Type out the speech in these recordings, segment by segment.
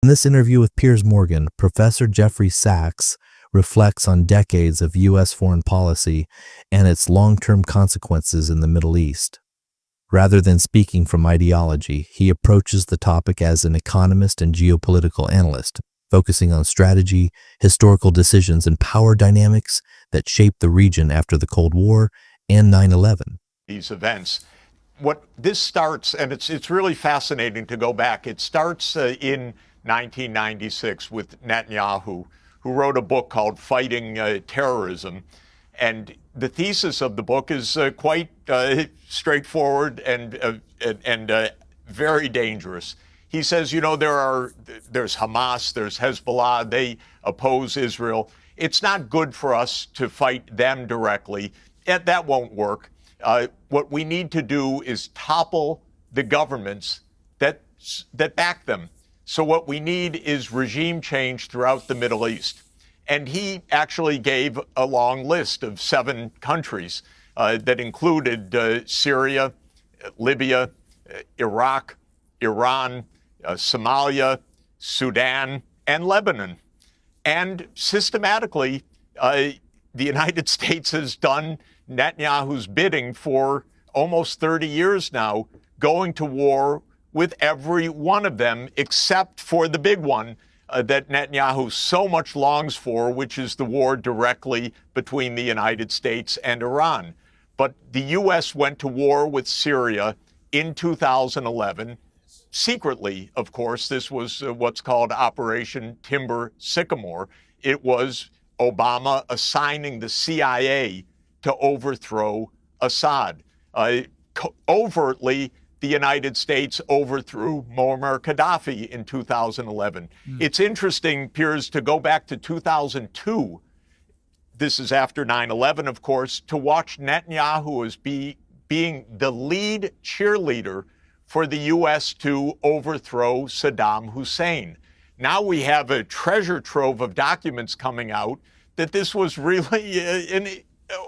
In this interview with Piers Morgan, Professor Jeffrey Sachs reflects on decades of U.S. foreign policy and its long-term consequences in the Middle East. Rather than speaking from ideology, he approaches the topic as an economist and geopolitical analyst, focusing on strategy, historical decisions, and power dynamics that shaped the region after the Cold War and 9/11. These events. What this starts, and it's really fascinating to go back, it starts in 1996 with Netanyahu, who wrote a book called Fighting Terrorism. And the thesis of the book is quite straightforward and very dangerous. He says, there's Hamas, there's Hezbollah, they oppose Israel. It's not good for us to fight them directly. That won't work. What we need to do is topple the governments that back them. So what we need is regime change throughout the Middle East. And he actually gave a long list of 7 countries that included Syria, Libya, Iraq, Iran, Somalia, Sudan, and Lebanon. And systematically, the United States has done Netanyahu's bidding for almost 30 years now, going to war with every one of them except for the big one that Netanyahu so much longs for, which is the war directly between the United States and Iran. But the U.S. went to war with Syria in 2011, secretly, of course. This was what's called Operation Timber Sycamore. It was Obama assigning the CIA to overthrow Assad. Overtly, the United States overthrew Muammar Gaddafi in 2011. It's interesting, Piers, to go back to 2002. This is after 9/11, of course, to watch Netanyahu as being the lead cheerleader for the U.S. to overthrow Saddam Hussein. Now we have a treasure trove of documents coming out that this was really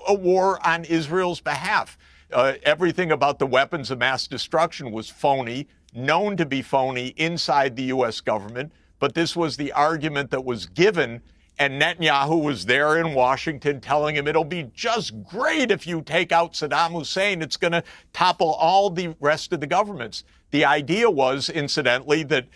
a war on Israel's behalf. Everything about the weapons of mass destruction was phony, known to be phony inside the U.S. government, but this was the argument that was given, and Netanyahu was there in Washington telling him it'll be just great if you take out Saddam Hussein. It's going to topple all the rest of the governments. The idea was, incidentally, that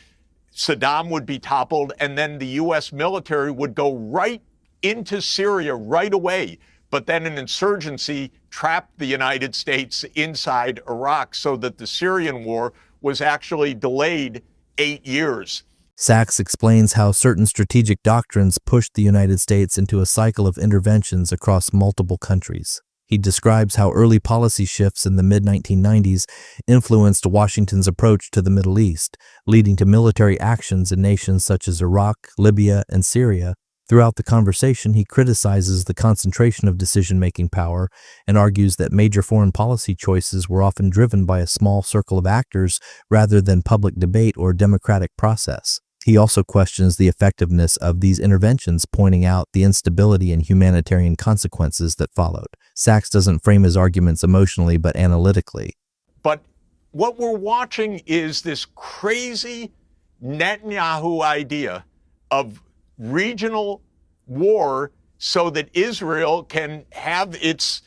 Saddam would be toppled and then the U.S. military would go right into Syria right away. But then an insurgency trapped the United States inside Iraq so that the Syrian war was actually delayed 8 years. Sachs explains how certain strategic doctrines pushed the United States into a cycle of interventions across multiple countries. He describes how early policy shifts in the mid-1990s influenced Washington's approach to the Middle East, leading to military actions in nations such as Iraq, Libya, and Syria. Throughout the conversation, he criticizes the concentration of decision-making power and argues that major foreign policy choices were often driven by a small circle of actors rather than public debate or democratic process. He also questions the effectiveness of these interventions, pointing out the instability and humanitarian consequences that followed. Sachs doesn't frame his arguments emotionally but analytically. But what we're watching is this crazy Netanyahu idea of regional war so that Israel can have its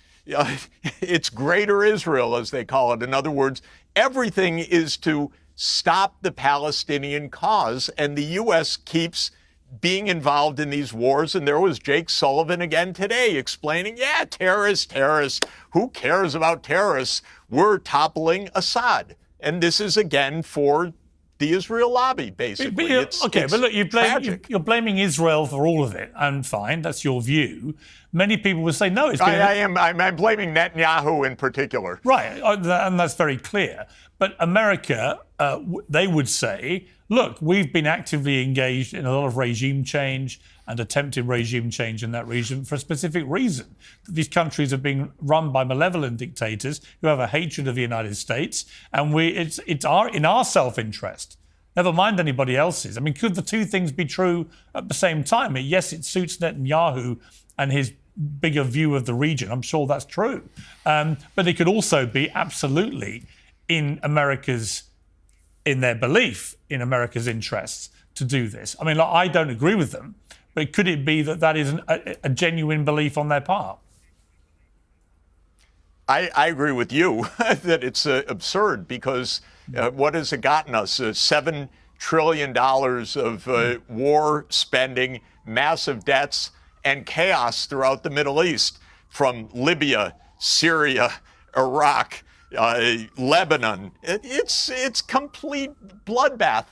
greater Israel, as they call it. In other words, everything is to stop the Palestinian cause, and the U.S. keeps being involved in these wars. And there was Jake Sullivan again today explaining, terrorists, who cares about terrorists? We're toppling Assad. And this is again for the Israel lobby, basically. But look, you're blaming Israel for all of it, and fine, that's your view. Many people would say, no, it's I'm blaming Netanyahu in particular. Right, and that's very clear. But America, they would say, look, we've been actively engaged in a lot of regime change and attempted regime change in that region for a specific reason. These countries are being run by malevolent dictators who have a hatred of the United States, and it's in our self-interest, never mind anybody else's. I mean, could the two things be true at the same time? Yes, it suits Netanyahu and his bigger view of the region. I'm sure that's true. But it could also be absolutely in their belief, in America's interests, to do this? I mean, like, I don't agree with them, but could it be that that is a genuine belief on their part? I agree with you that it's absurd because what has it gotten us? $7 trillion of war spending, massive debts, and chaos throughout the Middle East, from Libya, Syria, Iraq, Lebanon. It's complete bloodbath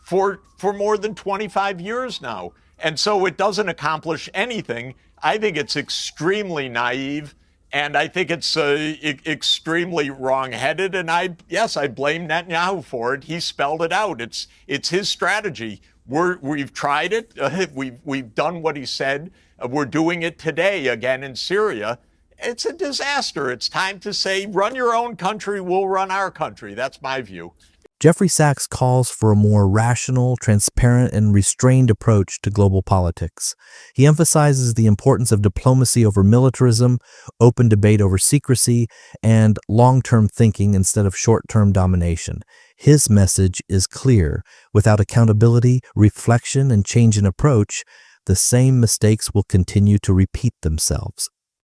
for more than 25 years now. And so it doesn't accomplish anything. I think it's extremely naive. And I think it's extremely wrong-headed, and I blame Netanyahu for it. He spelled it out. It's his strategy. We've tried it. We've done what he said. We're doing it today again in Syria. It's a disaster. It's time to say, run your own country. We'll run our country. That's my view. Jeffrey Sachs calls for a more rational, transparent, and restrained approach to global politics. He emphasizes the importance of diplomacy over militarism, open debate over secrecy, and long-term thinking instead of short-term domination. His message is clear. Without accountability, reflection, and change in approach, the same mistakes will continue to repeat themselves.